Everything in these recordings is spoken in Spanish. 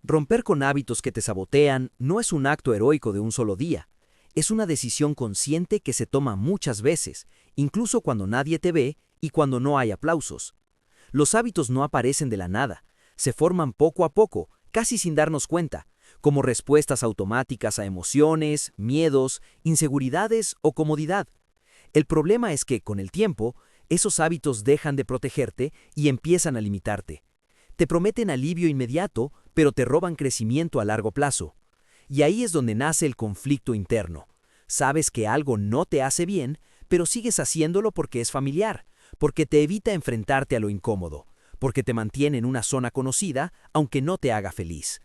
Romper con hábitos que te sabotean no es un acto heroico de un solo día. Es una decisión consciente que se toma muchas veces, incluso cuando nadie te ve y cuando no hay aplausos. Los hábitos no aparecen de la nada, se forman poco a poco, casi sin darnos cuenta, como respuestas automáticas a emociones, miedos, inseguridades o comodidad. El problema es que, con el tiempo, esos hábitos dejan de protegerte y empiezan a limitarte. Te prometen alivio inmediato, pero te roban crecimiento a largo plazo. Y ahí es donde nace el conflicto interno. Sabes que algo no te hace bien, pero sigues haciéndolo porque es familiar, porque te evita enfrentarte a lo incómodo, porque te mantiene en una zona conocida, aunque no te haga feliz.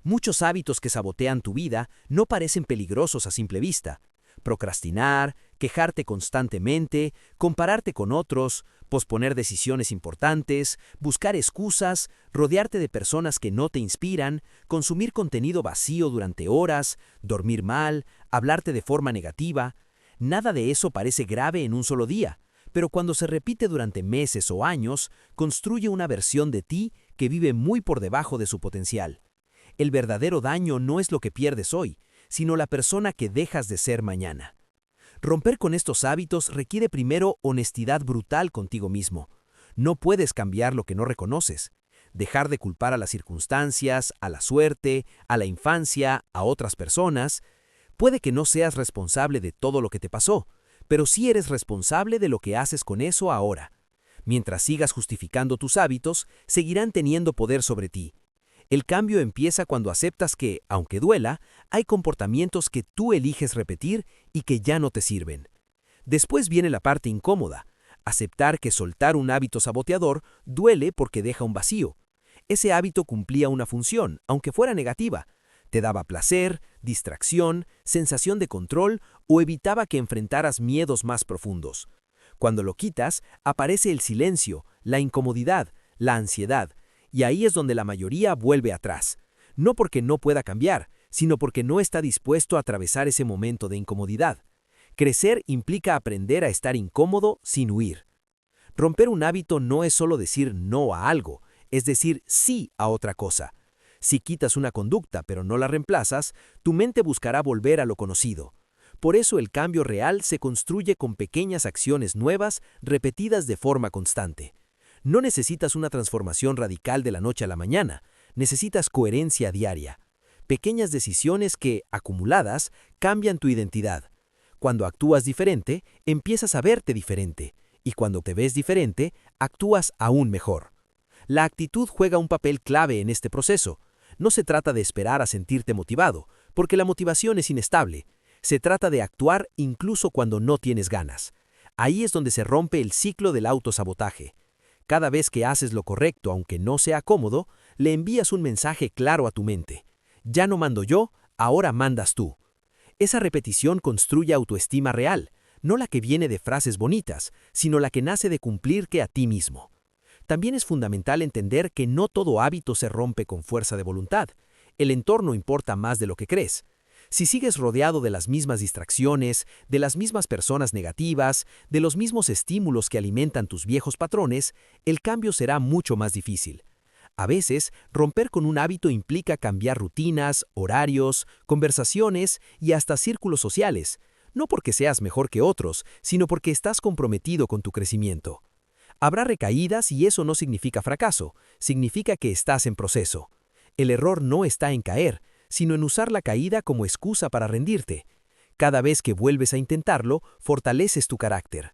Muchos hábitos que sabotean tu vida no parecen peligrosos a simple vista. Procrastinar, quejarte constantemente, compararte con otros, posponer decisiones importantes, buscar excusas, rodearte de personas que no te inspiran, consumir contenido vacío durante horas, dormir mal, hablarte de forma negativa. Nada de eso parece grave en un solo día, pero cuando se repite durante meses o años, construye una versión de ti que vive muy por debajo de su potencial. El verdadero daño no es lo que pierdes hoy, sino la persona que dejas de ser mañana. Romper con estos hábitos requiere primero honestidad brutal contigo mismo. No puedes cambiar lo que no reconoces. Dejar de culpar a las circunstancias, a la suerte, a la infancia, a otras personas. Puede que no seas responsable de todo lo que te pasó, pero sí eres responsable de lo que haces con eso ahora. Mientras sigas justificando tus hábitos, seguirán teniendo poder sobre ti. El cambio empieza cuando aceptas que, aunque duela, hay comportamientos que tú eliges repetir y que ya no te sirven. Después viene la parte incómoda, aceptar que soltar un hábito saboteador duele porque deja un vacío. Ese hábito cumplía una función, aunque fuera negativa. Te daba placer, distracción, sensación de control o evitaba que enfrentaras miedos más profundos. Cuando lo quitas, aparece el silencio, la incomodidad, la ansiedad. Y ahí es donde la mayoría vuelve atrás. No porque no pueda cambiar, sino porque no está dispuesto a atravesar ese momento de incomodidad. Crecer implica aprender a estar incómodo sin huir. Romper un hábito no es solo decir no a algo, es decir sí a otra cosa. Si quitas una conducta pero no la reemplazas, tu mente buscará volver a lo conocido. Por eso el cambio real se construye con pequeñas acciones nuevas repetidas de forma constante. No necesitas una transformación radical de la noche a la mañana, necesitas coherencia diaria. Pequeñas decisiones que, acumuladas, cambian tu identidad. Cuando actúas diferente, empiezas a verte diferente, y cuando te ves diferente, actúas aún mejor. La actitud juega un papel clave en este proceso. No se trata de esperar a sentirte motivado, porque la motivación es inestable. Se trata de actuar incluso cuando no tienes ganas. Ahí es donde se rompe el ciclo del autosabotaje. Cada vez que haces lo correcto, aunque no sea cómodo, le envías un mensaje claro a tu mente. Ya no mando yo, ahora mandas tú. Esa repetición construye autoestima real, no la que viene de frases bonitas, sino la que nace de cumplir que a ti mismo. También es fundamental entender que no todo hábito se rompe con fuerza de voluntad. El entorno importa más de lo que crees. Si sigues rodeado de las mismas distracciones, de las mismas personas negativas, de los mismos estímulos que alimentan tus viejos patrones, el cambio será mucho más difícil. A veces, romper con un hábito implica cambiar rutinas, horarios, conversaciones y hasta círculos sociales, no porque seas mejor que otros, sino porque estás comprometido con tu crecimiento. Habrá recaídas y eso no significa fracaso, significa que estás en proceso. El error no está en caer, sino en usar la caída como excusa para rendirte. Cada vez que vuelves a intentarlo, fortaleces tu carácter.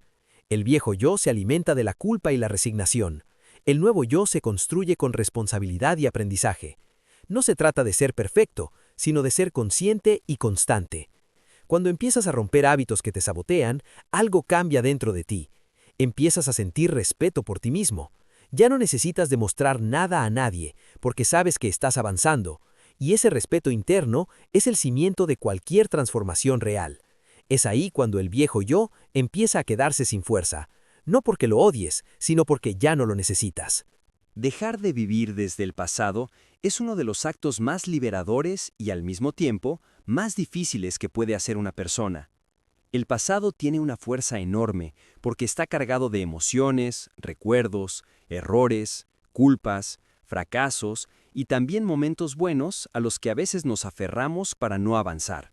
El viejo yo se alimenta de la culpa y la resignación. El nuevo yo se construye con responsabilidad y aprendizaje. No se trata de ser perfecto, sino de ser consciente y constante. Cuando empiezas a romper hábitos que te sabotean, algo cambia dentro de ti. Empiezas a sentir respeto por ti mismo. Ya no necesitas demostrar nada a nadie, porque sabes que estás avanzando. Y ese respeto interno es el cimiento de cualquier transformación real. Es ahí cuando el viejo yo empieza a quedarse sin fuerza, no porque lo odies, sino porque ya no lo necesitas. Dejar de vivir desde el pasado es uno de los actos más liberadores y al mismo tiempo más difíciles que puede hacer una persona. El pasado tiene una fuerza enorme porque está cargado de emociones, recuerdos, errores, culpas, fracasos y también momentos buenos a los que a veces nos aferramos para no avanzar.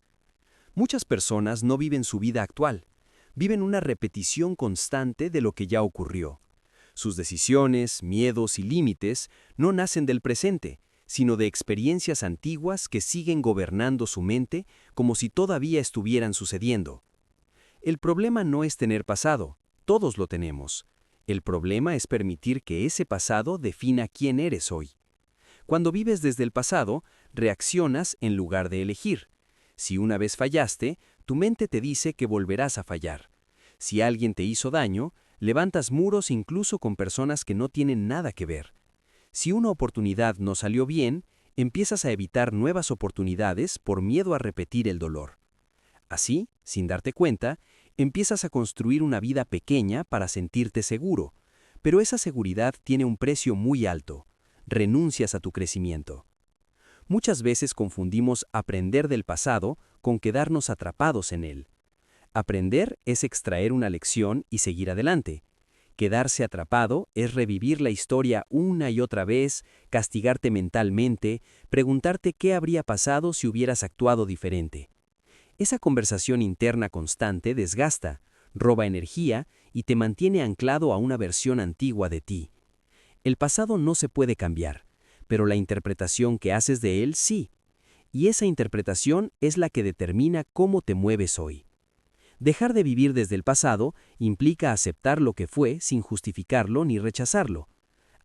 Muchas personas no viven su vida actual, viven una repetición constante de lo que ya ocurrió. Sus decisiones, miedos y límites no nacen del presente, sino de experiencias antiguas que siguen gobernando su mente como si todavía estuvieran sucediendo. El problema no es tener pasado, todos lo tenemos. El problema es permitir que ese pasado defina quién eres hoy. Cuando vives desde el pasado, reaccionas en lugar de elegir. Si una vez fallaste, tu mente te dice que volverás a fallar. Si alguien te hizo daño, levantas muros incluso con personas que no tienen nada que ver. Si una oportunidad no salió bien, empiezas a evitar nuevas oportunidades por miedo a repetir el dolor. Así, sin darte cuenta, empiezas a construir una vida pequeña para sentirte seguro, pero esa seguridad tiene un precio muy alto. Renuncias a tu crecimiento. Muchas veces confundimos aprender del pasado con quedarnos atrapados en él. Aprender es extraer una lección y seguir adelante. Quedarse atrapado es revivir la historia una y otra vez, castigarte mentalmente, preguntarte qué habría pasado si hubieras actuado diferente. Esa conversación interna constante desgasta, roba energía y te mantiene anclado a una versión antigua de ti. El pasado no se puede cambiar, pero la interpretación que haces de él sí. Y esa interpretación es la que determina cómo te mueves hoy. Dejar de vivir desde el pasado implica aceptar lo que fue sin justificarlo ni rechazarlo.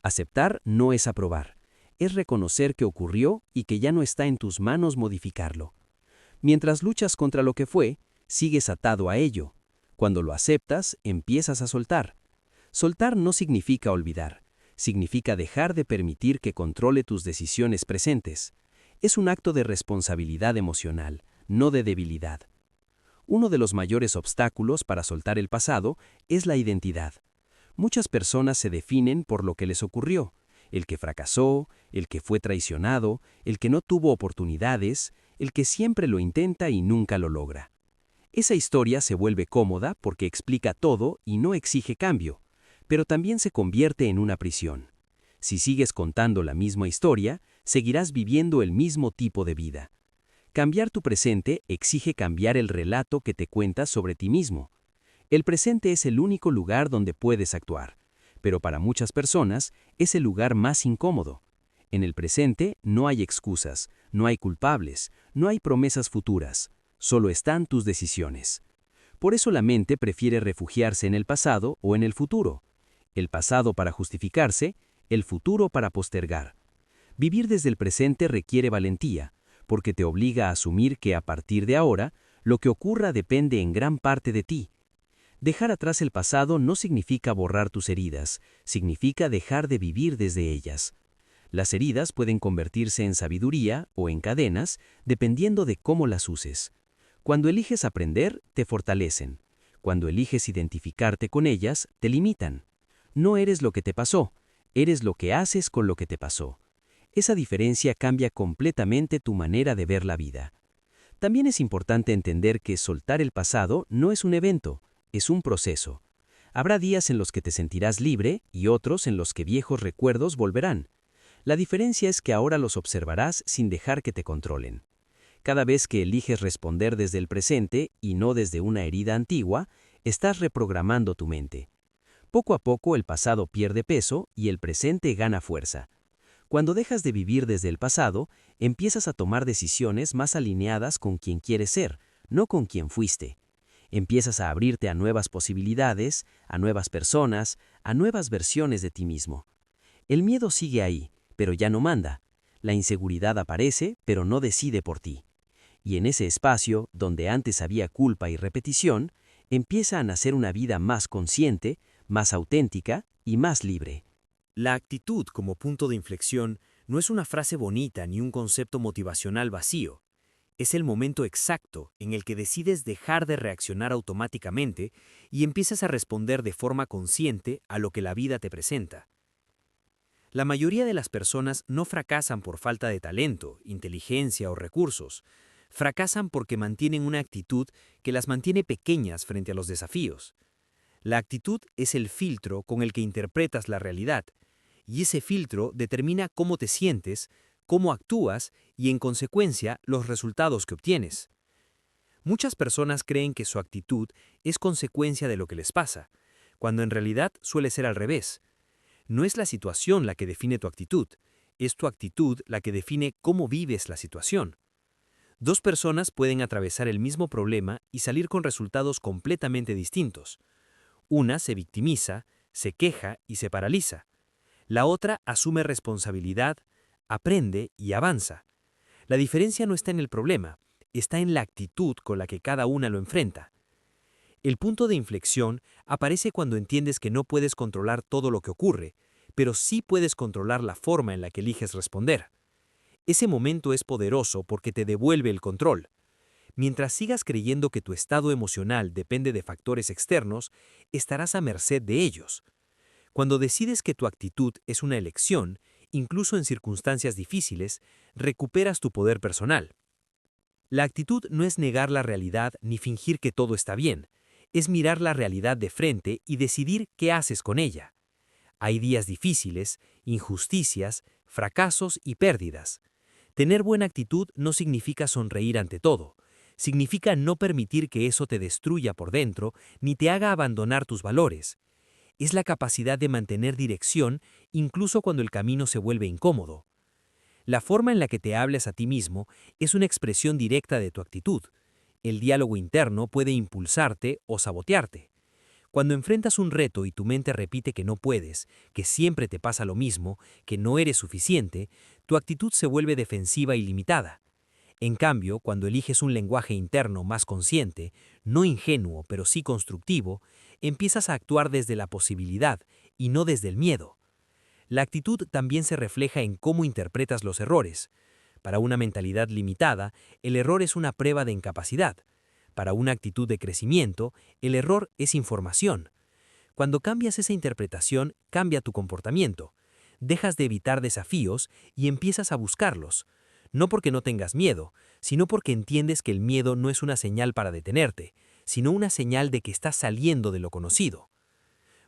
Aceptar no es aprobar, es reconocer que ocurrió y que ya no está en tus manos modificarlo. Mientras luchas contra lo que fue, sigues atado a ello. Cuando lo aceptas, empiezas a soltar. Soltar no significa olvidar, significa dejar de permitir que controle tus decisiones presentes. Es un acto de responsabilidad emocional, no de debilidad. Uno de los mayores obstáculos para soltar el pasado es la identidad. Muchas personas se definen por lo que les ocurrió, el que fracasó, el que fue traicionado, el que no tuvo oportunidades, el que siempre lo intenta y nunca lo logra. Esa historia se vuelve cómoda porque explica todo y no exige cambio, pero también se convierte en una prisión. Si sigues contando la misma historia, seguirás viviendo el mismo tipo de vida. Cambiar tu presente exige cambiar el relato que te cuentas sobre ti mismo. El presente es el único lugar donde puedes actuar, pero para muchas personas es el lugar más incómodo. En el presente no hay excusas, no hay culpables, no hay promesas futuras, solo están tus decisiones. Por eso la mente prefiere refugiarse en el pasado o en el futuro. El pasado para justificarse, el futuro para postergar. Vivir desde el presente requiere valentía, porque te obliga a asumir que a partir de ahora, lo que ocurra depende en gran parte de ti. Dejar atrás el pasado no significa borrar tus heridas, significa dejar de vivir desde ellas. Las heridas pueden convertirse en sabiduría o en cadenas, dependiendo de cómo las uses. Cuando eliges aprender, te fortalecen. Cuando eliges identificarte con ellas, te limitan. No eres lo que te pasó, eres lo que haces con lo que te pasó. Esa diferencia cambia completamente tu manera de ver la vida. También es importante entender que soltar el pasado no es un evento, es un proceso. Habrá días en los que te sentirás libre y otros en los que viejos recuerdos volverán. La diferencia es que ahora los observarás sin dejar que te controlen. Cada vez que eliges responder desde el presente y no desde una herida antigua, estás reprogramando tu mente. Poco a poco el pasado pierde peso y el presente gana fuerza. Cuando dejas de vivir desde el pasado, empiezas a tomar decisiones más alineadas con quien quieres ser, no con quien fuiste. Empiezas a abrirte a nuevas posibilidades, a nuevas personas, a nuevas versiones de ti mismo. El miedo sigue ahí, pero ya no manda. La inseguridad aparece, pero no decide por ti. Y en ese espacio, donde antes había culpa y repetición, empieza a nacer una vida más consciente, más auténtica y más libre. La actitud como punto de inflexión no es una frase bonita ni un concepto motivacional vacío. Es el momento exacto en el que decides dejar de reaccionar automáticamente y empiezas a responder de forma consciente a lo que la vida te presenta. La mayoría de las personas no fracasan por falta de talento, inteligencia o recursos. Fracasan porque mantienen una actitud que las mantiene pequeñas frente a los desafíos. La actitud es el filtro con el que interpretas la realidad, y ese filtro determina cómo te sientes, cómo actúas y, en consecuencia, los resultados que obtienes. Muchas personas creen que su actitud es consecuencia de lo que les pasa, cuando en realidad suele ser al revés. No es la situación la que define tu actitud, es tu actitud la que define cómo vives la situación. Dos personas pueden atravesar el mismo problema y salir con resultados completamente distintos. Una se victimiza, se queja y se paraliza. La otra asume responsabilidad, aprende y avanza. La diferencia no está en el problema, está en la actitud con la que cada una lo enfrenta. El punto de inflexión aparece cuando entiendes que no puedes controlar todo lo que ocurre, pero sí puedes controlar la forma en la que eliges responder. Ese momento es poderoso porque te devuelve el control. Mientras sigas creyendo que tu estado emocional depende de factores externos, estarás a merced de ellos. Cuando decides que tu actitud es una elección, incluso en circunstancias difíciles, recuperas tu poder personal. La actitud no es negar la realidad ni fingir que todo está bien, es mirar la realidad de frente y decidir qué haces con ella. Hay días difíciles, injusticias, fracasos y pérdidas. Tener buena actitud no significa sonreír ante todo. Significa no permitir que eso te destruya por dentro ni te haga abandonar tus valores. Es la capacidad de mantener dirección incluso cuando el camino se vuelve incómodo. La forma en la que te hables a ti mismo es una expresión directa de tu actitud. El diálogo interno puede impulsarte o sabotearte. Cuando enfrentas un reto y tu mente repite que no puedes, que siempre te pasa lo mismo, que no eres suficiente, tu actitud se vuelve defensiva y limitada. En cambio, cuando eliges un lenguaje interno más consciente, no ingenuo pero sí constructivo, empiezas a actuar desde la posibilidad y no desde el miedo. La actitud también se refleja en cómo interpretas los errores. Para una mentalidad limitada, el error es una prueba de incapacidad. Para una actitud de crecimiento, el error es información. Cuando cambias esa interpretación, cambia tu comportamiento. Dejas de evitar desafíos y empiezas a buscarlos. No porque no tengas miedo, sino porque entiendes que el miedo no es una señal para detenerte, sino una señal de que estás saliendo de lo conocido.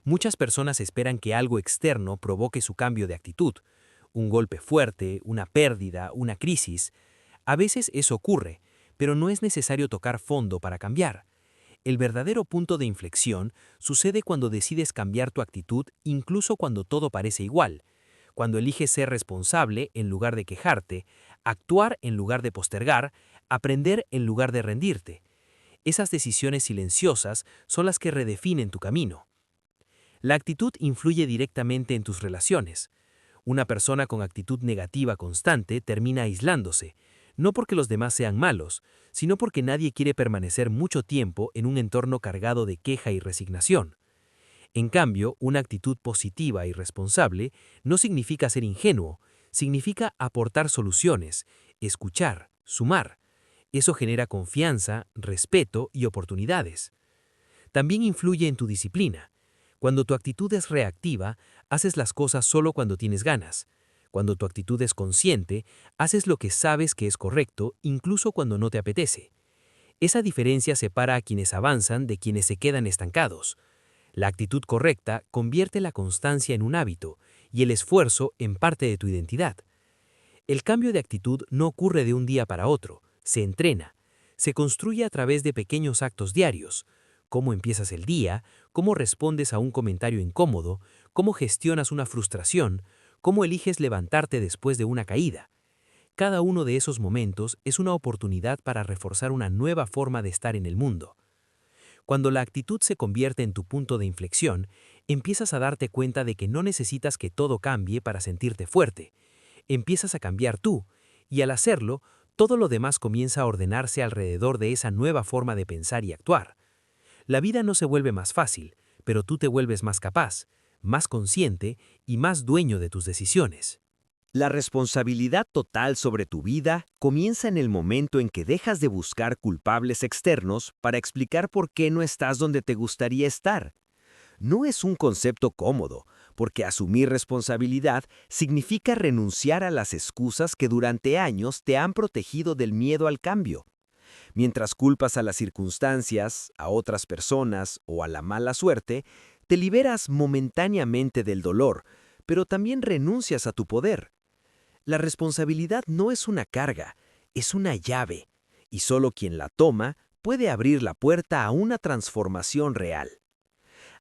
Muchas personas esperan que algo externo provoque su cambio de actitud. Un golpe fuerte, una pérdida, una crisis. A veces eso ocurre, pero no es necesario tocar fondo para cambiar. El verdadero punto de inflexión sucede cuando decides cambiar tu actitud incluso cuando todo parece igual, cuando eliges ser responsable en lugar de quejarte, actuar en lugar de postergar, aprender en lugar de rendirte. Esas decisiones silenciosas son las que redefinen tu camino. La actitud influye directamente en tus relaciones. Una persona con actitud negativa constante termina aislándose, no porque los demás sean malos, sino porque nadie quiere permanecer mucho tiempo en un entorno cargado de queja y resignación. En cambio, una actitud positiva y responsable no significa ser ingenuo, significa aportar soluciones, escuchar, sumar. Eso genera confianza, respeto y oportunidades. También influye en tu disciplina. Cuando tu actitud es reactiva, haces las cosas solo cuando tienes ganas. Cuando tu actitud es consciente, haces lo que sabes que es correcto, incluso cuando no te apetece. Esa diferencia separa a quienes avanzan de quienes se quedan estancados. La actitud correcta convierte la constancia en un hábito y el esfuerzo en parte de tu identidad. El cambio de actitud no ocurre de un día para otro, se entrena. Se construye a través de pequeños actos diarios. Cómo empiezas el día, cómo respondes a un comentario incómodo, cómo gestionas una frustración, cómo eliges levantarte después de una caída. Cada uno de esos momentos es una oportunidad para reforzar una nueva forma de estar en el mundo. Cuando la actitud se convierte en tu punto de inflexión, empiezas a darte cuenta de que no necesitas que todo cambie para sentirte fuerte. Empiezas a cambiar tú, y al hacerlo, todo lo demás comienza a ordenarse alrededor de esa nueva forma de pensar y actuar. La vida no se vuelve más fácil, pero tú te vuelves más capaz, más consciente y más dueño de tus decisiones. La responsabilidad total sobre tu vida comienza en el momento en que dejas de buscar culpables externos para explicar por qué no estás donde te gustaría estar. No es un concepto cómodo, porque asumir responsabilidad significa renunciar a las excusas que durante años te han protegido del miedo al cambio. Mientras culpas a las circunstancias, a otras personas o a la mala suerte, te liberas momentáneamente del dolor, pero también renuncias a tu poder. La responsabilidad no es una carga, es una llave, y solo quien la toma puede abrir la puerta a una transformación real.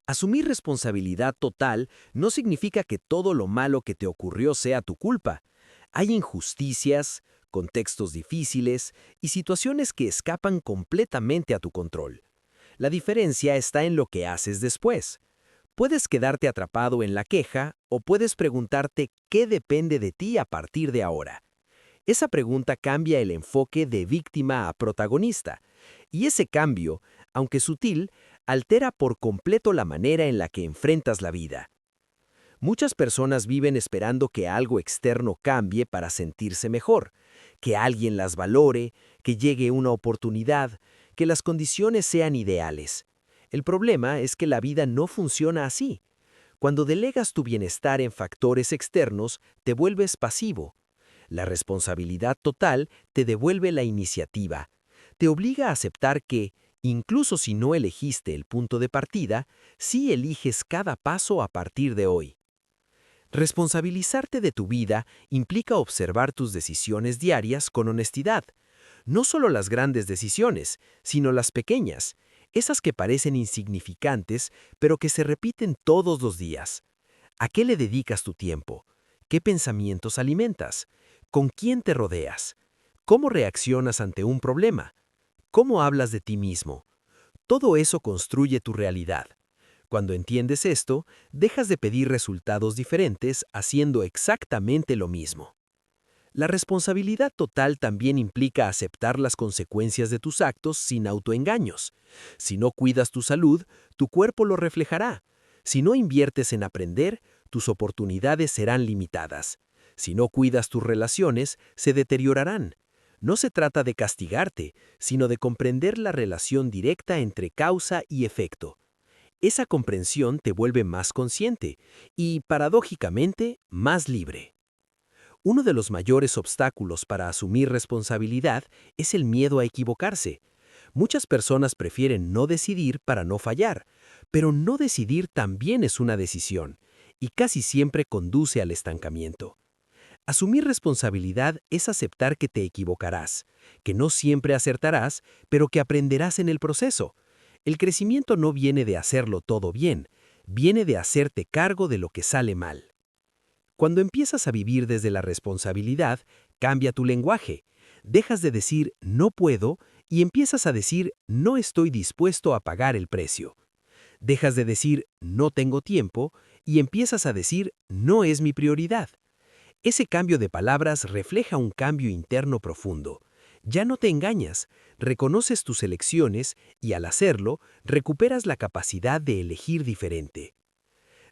Asumir responsabilidad total no significa que todo lo malo que te ocurrió sea tu culpa. Hay injusticias, contextos difíciles y situaciones que escapan completamente a tu control. La diferencia está en lo que haces después. Puedes quedarte atrapado en la queja o puedes preguntarte qué depende de ti a partir de ahora. Esa pregunta cambia el enfoque de víctima a protagonista, y ese cambio, aunque sutil, altera por completo la manera en la que enfrentas la vida. Muchas personas viven esperando que algo externo cambie para sentirse mejor, que alguien las valore, que llegue una oportunidad, que las condiciones sean ideales. El problema es que la vida no funciona así. Cuando delegas tu bienestar en factores externos, te vuelves pasivo. La responsabilidad total te devuelve la iniciativa. Te obliga a aceptar que, incluso si no elegiste el punto de partida, sí eliges cada paso a partir de hoy. Responsabilizarte de tu vida implica observar tus decisiones diarias con honestidad. No solo las grandes decisiones, sino las pequeñas, esas que parecen insignificantes, pero que se repiten todos los días. ¿A qué le dedicas tu tiempo? ¿Qué pensamientos alimentas? ¿Con quién te rodeas? ¿Cómo reaccionas ante un problema? ¿Cómo hablas de ti mismo? Todo eso construye tu realidad. Cuando entiendes esto, dejas de pedir resultados diferentes haciendo exactamente lo mismo. La responsabilidad total también implica aceptar las consecuencias de tus actos sin autoengaños. Si no cuidas tu salud, tu cuerpo lo reflejará. Si no inviertes en aprender, tus oportunidades serán limitadas. Si no cuidas tus relaciones, se deteriorarán. No se trata de castigarte, sino de comprender la relación directa entre causa y efecto. Esa comprensión te vuelve más consciente y, paradójicamente, más libre. Uno de los mayores obstáculos para asumir responsabilidad es el miedo a equivocarse. Muchas personas prefieren no decidir para no fallar, pero no decidir también es una decisión, y casi siempre conduce al estancamiento. Asumir responsabilidad es aceptar que te equivocarás, que no siempre acertarás, pero que aprenderás en el proceso. El crecimiento no viene de hacerlo todo bien, viene de hacerte cargo de lo que sale mal. Cuando empiezas a vivir desde la responsabilidad, cambia tu lenguaje. Dejas de decir no puedo y empiezas a decir no estoy dispuesto a pagar el precio. Dejas de decir no tengo tiempo y empiezas a decir no es mi prioridad. Ese cambio de palabras refleja un cambio interno profundo. Ya no te engañas, reconoces tus elecciones y al hacerlo, recuperas la capacidad de elegir diferente.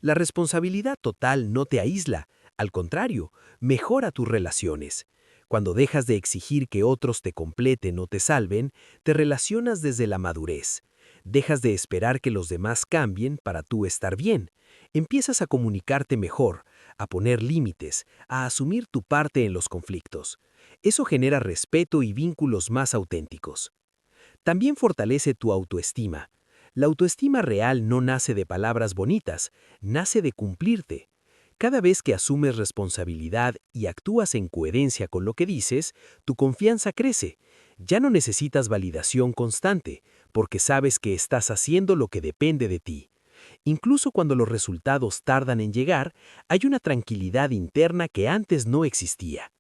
La responsabilidad total no te aísla, al contrario, mejora tus relaciones. Cuando dejas de exigir que otros te completen o te salven, te relacionas desde la madurez. Dejas de esperar que los demás cambien para tú estar bien. Empiezas a comunicarte mejor, a poner límites, a asumir tu parte en los conflictos. Eso genera respeto y vínculos más auténticos. También fortalece tu autoestima. La autoestima real no nace de palabras bonitas, nace de cumplirte. Cada vez que asumes responsabilidad y actúas en coherencia con lo que dices, tu confianza crece. Ya no necesitas validación constante, porque sabes que estás haciendo lo que depende de ti. Incluso cuando los resultados tardan en llegar, hay una tranquilidad interna que antes no existía.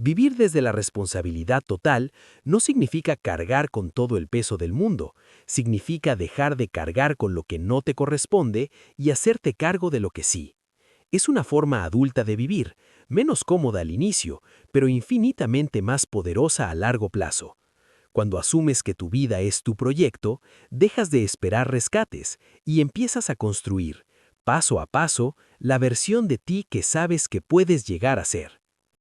Vivir desde la responsabilidad total no significa cargar con todo el peso del mundo, significa dejar de cargar con lo que no te corresponde y hacerte cargo de lo que sí. Es una forma adulta de vivir, menos cómoda al inicio, pero infinitamente más poderosa a largo plazo. Cuando asumes que tu vida es tu proyecto, dejas de esperar rescates y empiezas a construir, paso a paso, la versión de ti que sabes que puedes llegar a ser.